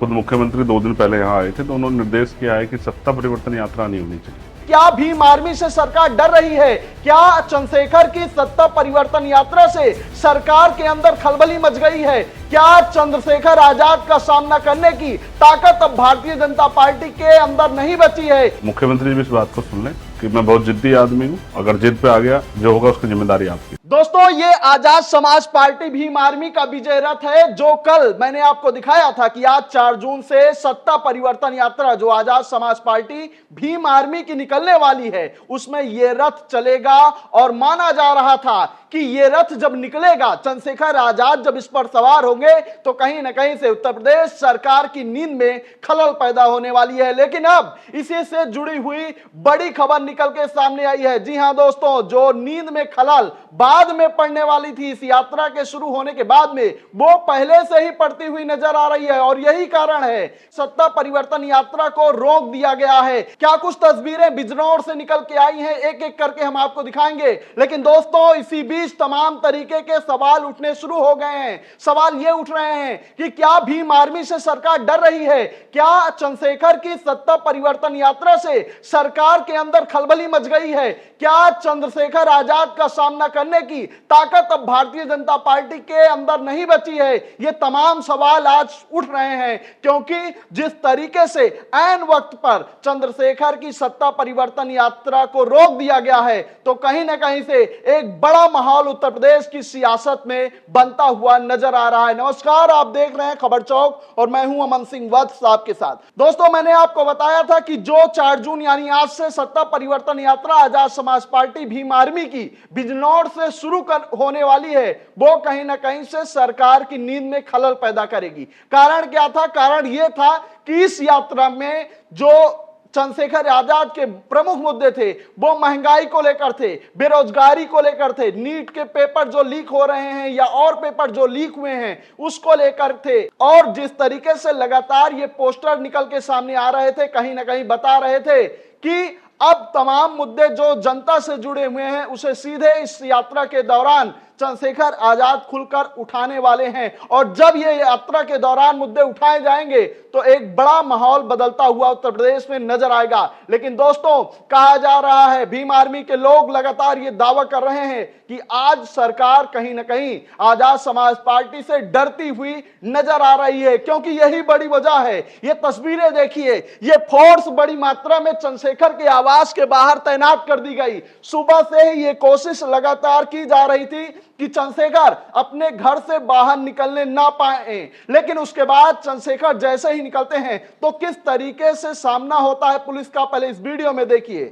खुद मुख्यमंत्री 2 दिन पहले यहाँ आए थे तो उन्होंने निर्देश किया है कि सत्ता परिवर्तन यात्रा नहीं होनी चाहिए। क्या भीम आर्मी से सरकार डर रही है? क्या चंद्रशेखर की सत्ता परिवर्तन यात्रा से सरकार के अंदर खलबली मच गई है? क्या चंद्रशेखर आजाद का सामना करने की ताकत अब भारतीय जनता पार्टी के अंदर नहीं बची है? मुख्यमंत्री भी इस बात को सुन लें कि मैं बहुत जिद्दी आदमी हूँ, अगर जिद पे आ गया जो होगा उसकी जिम्मेदारी आपकी। दोस्तों, ये आजाद समाज पार्टी भीम आर्मी का विजय रथ है, जो कल मैंने आपको दिखाया था कि आज 4 जून से सत्ता परिवर्तन यात्रा जो आजाद समाज पार्टी भीम आर्मी की निकलने वाली है, उसमें ये रथ चलेगा। और माना जा रहा था कि ये रथ जब निकलेगा, चंद्रशेखर आजाद जब इस पर सवार होंगे, तो कहीं ना कहीं से उत्तर प्रदेश सरकार की नींद में खलल पैदा होने वाली है। लेकिन अब इसी से जुड़ी हुई बड़ी खबर निकल के सामने आई है। जी हां दोस्तों, जो नींद में खलल बाद में पड़ने वाली थी इस यात्रा के शुरू होने के बाद में, वो पहले से ही पड़ती हुई नजर आ रही है। और यही कारण है सत्ता परिवर्तन यात्रा को रोक दिया गया है। क्या कुछ तस्वीरें बिजनौर से निकल के आई हैं, एक एक करके हम आपको दिखाएंगे। लेकिन दोस्तों, इसी बीच तमाम तरीके के सवाल उठने शुरू हो गए हैं। सवाल ये उठ रहे हैं कि क्या भीम आर्मी से सरकार डर रही है? क्या चंद्रशेखर की सत्ता परिवर्तन यात्रा से सरकार के अंदर खलबली मच गई है? क्या चंद्रशेखर आजाद का सामना करने की ताकत अब भारतीय जनता पार्टी के अंदर नहीं बची है? ये तमाम सवाल आज उठ रहे हैं, क्योंकि जिस तरीके से ऐन वक्त पर चंद्रशेखर की सत्ता परिवर्तन यात्रा को रोक दिया गया है, तो कहीं ना कहीं से एक बड़ा माहौल उत्तर प्रदेश की सियासत में बनता हुआ नजर आ रहा है। नमस्कार, आप देख रहे हैं खबर चौक और मैं हूं अमन सिंह वत्स आपके साथ। दोस्तों, मैंने आपको बताया था कि जो 4 जून यानी आज से सत्ता परिवर्तन यात्रा आजाद समाज पार्टी भीम आर्मी की बिजनौर से शुरू होने वाली है, वो कहीं ना कहीं से सरकार की नींद में खलल पैदा करेगी। कारण क्या था? कारण यह था कि इस यात्रा में जो चंद्रशेखर आजाद के प्रमुख मुद्दे थे, वो महंगाई को लेकर थे, बेरोजगारी को लेकर थे, नीट के पेपर जो लीक हो रहे हैं या और पेपर जो लीक हुए हैं उसको लेकर थे। और जिस तरीके से लगातार ये पोस्टर निकल के सामने आ रहे थे, कहीं ना कहीं बता रहे थे कि अब तमाम मुद्दे जो जनता से जुड़े हुए हैं उसे सीधे इस यात्रा के दौरान चंद्रशेखर आजाद खुलकर उठाने वाले हैं। और जब ये यात्रा के दौरान मुद्दे उठाए जाएंगे तो एक बड़ा माहौल बदलता हुआ उत्तर प्रदेश में नजर आएगा। लेकिन दोस्तों, कहा जा रहा है, भीम आर्मी के लोग लगातार ये दावा कर रहे हैं कि आज सरकार कहीं ना कहीं आजाद समाज पार्टी से डरती हुई नजर आ रही है, क्योंकि यही बड़ी वजह है। ये तस्वीरें देखिए, ये फोर्स बड़ी मात्रा में चंद्रशेखर के आवास के बाहर तैनात कर दी गई। सुबह से ही ये कोशिश लगातार की जा रही थी कि चंद्रशेखर अपने घर से बाहर निकलने ना पाए। लेकिन उसके बाद चंद्रशेखर जैसे ही निकलते हैं तो किस तरीके से सामना होता है पुलिस का, पहले इस वीडियो में देखिए।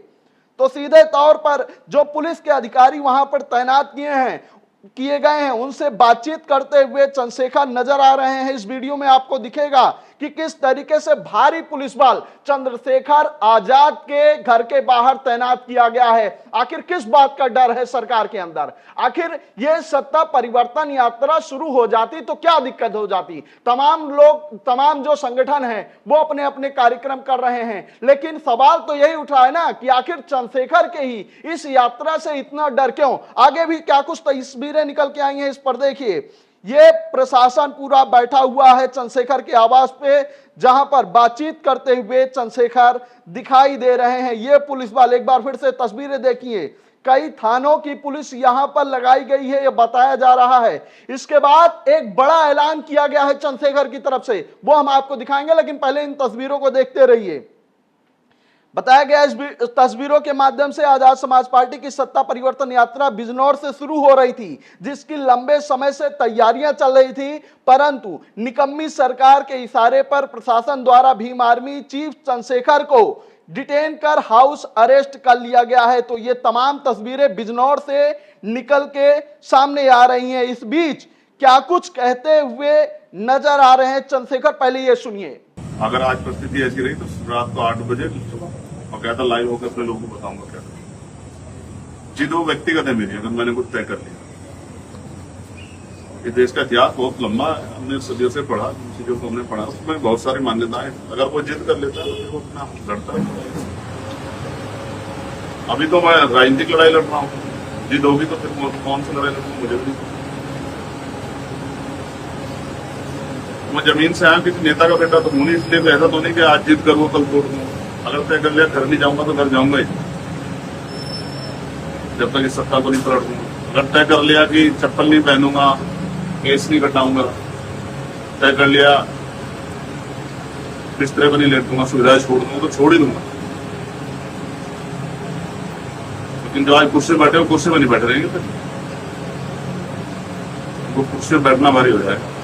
तो सीधे तौर पर जो पुलिस के अधिकारी वहां पर तैनात किए गए हैं, उनसे बातचीत करते हुए चंद्रशेखर नजर आ रहे हैं। इस वीडियो में आपको दिखेगा कि किस तरीके से भारी पुलिस बल चंद्रशेखर आजाद के घर के बाहर तैनात किया गया है। आखिर किस बात का डर है सरकार के अंदर? आखिर यह सत्ता परिवर्तन यात्रा शुरू हो जाती तो क्या दिक्कत हो जाती? तमाम जो संगठन हैं वो अपने अपने कार्यक्रम कर रहे हैं, लेकिन सवाल तो यही उठा है ना कि आखिर चंद्रशेखर के ही इस यात्रा से इतना डर क्यों? आगे भी क्या कुछ तस्वीरें निकल के आई हैं, इस पर देखिए। ये प्रशासन पूरा बैठा हुआ है चंद्रशेखर के आवास पे, जहां पर बातचीत करते हुए चंद्रशेखर दिखाई दे रहे हैं। ये पुलिस बल, एक बार फिर से तस्वीरें देखिए, कई थानों की पुलिस यहां पर लगाई गई है, यह बताया जा रहा है। इसके बाद एक बड़ा ऐलान किया गया है चंद्रशेखर की तरफ से, वो हम आपको दिखाएंगे, लेकिन पहले इन तस्वीरों को देखते रहिए। बताया गया इस तस्वीरों के माध्यम से आजाद समाज पार्टी की सत्ता परिवर्तन यात्रा बिजनौर से शुरू हो रही थी, जिसकी लंबे समय से तैयारियां चल रही थी, परंतु निकम्मी सरकार के इशारे पर प्रशासन द्वारा भीम आर्मी चीफ चंद्रशेखर को डिटेन कर हाउस अरेस्ट कर लिया गया है। तो ये तमाम तस्वीरें बिजनौर से निकल के सामने आ रही हैं। इस बीच क्या कुछ कहते हुए नजर आ रहे हैं चंद्रशेखर, पहले ये सुनिए। अगर आज परिस्थिति ऐसी रही तो रात को 8 बजे और कहता लाइव होकर अपने लोगों को बताऊंगा क्या। जिद वो व्यक्तिगत है मेरी, अगर मैंने कुछ तय कर लिया। ये देश का इतिहास बहुत लंबा है, हमने सदियों से पढ़ा, चीजों को हमने पढ़ा, उसमें बहुत सारी मान्यताएं। अगर कोई जिद कर लेता है तो अपना लड़ता है। अभी तो मैं राजनीतिक लड़ाई लड़ रहा हूँ, जिद होगी तो फिर कौन सी लड़ाई लड़ूंगा मुझे भी नहीं। मैं जमीन से आया किसी नेता का बेटा तो हूं नहीं, इसलिए भी ऐसा तो नहीं कि आज जीत कर वो कल तोड़ दूं। अगर तय कर लिया घर नहीं जाऊंगा तो घर जाऊंगा ही, जब तक इस सत्ता को नहीं पलट दूंगा। अगर तय कर लिया कि चप्पल नहीं पहनूंगा, केस नहीं कटाऊंगा, तय कर लिया बिस्तरे पर नहीं लेटूंगा, सुविधाएं छोड़ दूंगा तो छोड़ ही दूंगा। लेकिन जो आज कुर्सी बैठे वो कुर्सी में नहीं बैठे रहेंगे, फिर वो कुर्सी में बैठना भारी हो जाएगा।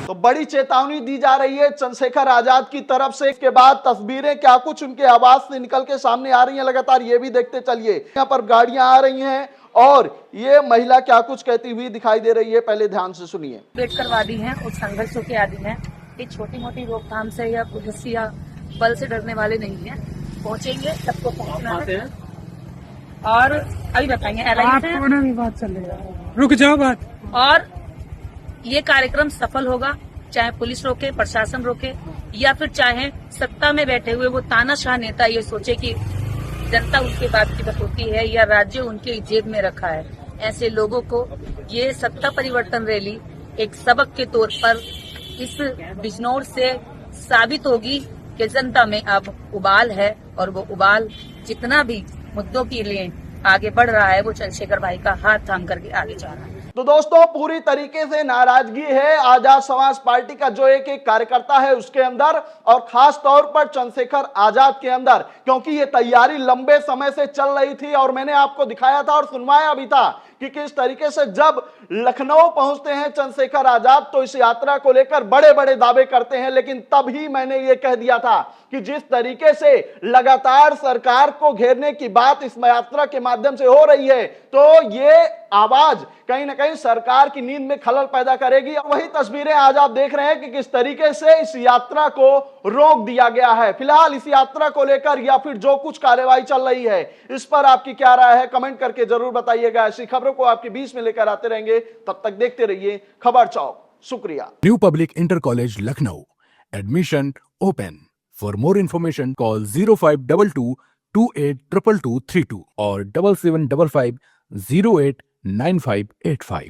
तो बड़ी चेतावनी दी जा रही है चंद्रशेखर आजाद की तरफ से। इसके बाद तस्वीरें क्या कुछ उनके आवास से निकल के सामने आ रही हैं, लगातार ये भी देखते चलिए। यहाँ पर गाड़ियां आ रही हैं और ये महिला क्या कुछ कहती हुई दिखाई दे रही है, पहले ध्यान से सुनिए। अम्बेडकरवादी हैं और संघर्षों के आदि हैं। ये छोटी मोटी रोकथाम से या पुलिस या बल से डरने वाले नहीं हैं। पहुंचेंगे, सबको पहुंचना है। और अभी बताएंगे आपको भी बात चल रही है, रुक जाओ बात। और ये कार्यक्रम सफल होगा, चाहे पुलिस रोके, प्रशासन रोके, या फिर चाहे सत्ता में बैठे हुए वो तानाशाह नेता ये सोचे कि जनता उनके बात की बतौती है या राज्य उनके जेब में रखा है। ऐसे लोगों को ये सत्ता परिवर्तन रैली एक सबक के तौर पर इस बिजनौर से साबित होगी कि जनता में अब उबाल है, और वो उबाल जितना भी मुद्दों के लिए आगे बढ़ रहा है वो चंद्रशेखर भाई का हाथ थाम करके आगे जा रहा है। तो दोस्तों पूरी तरीके से नाराजगी है आजाद समाज पार्टी का जो एक एक कार्यकर्ता है उसके अंदर, और खास तौर पर चंद्रशेखर आजाद के अंदर, क्योंकि ये तैयारी लंबे समय से चल रही थी और मैंने आपको दिखाया था और सुनवाया भी था कि किस तरीके से जब लखनऊ पहुंचते हैं चंद्रशेखर आजाद तो इस यात्रा को लेकर बड़े बड़े दावे करते हैं। लेकिन तभी मैंने ये कह दिया था कि जिस तरीके से लगातार सरकार को घेरने की बात इस यात्रा के माध्यम से हो रही है, तो ये आवाज कहीं ना कहीं सरकार की नींद में खलल पैदा करेगी। और वही तस्वीरें आज आप देख रहे हैं कि किस तरीके से इस यात्रा को रोक दिया गया है। फिलहाल इस यात्रा को लेकर या फिर जो कुछ कार्यवाही चल रही है इस पर आपकी क्या राय है, कमेंट करके जरूर बताइएगा। ऐसी खबरों को आपके बीच में लेकर आते रहेंगे, तब तक देखते रहिए खबर चौक। शुक्रिया। New public inter college Lucknow, admission open. For more information, call 0522 282232 or 7755 089585.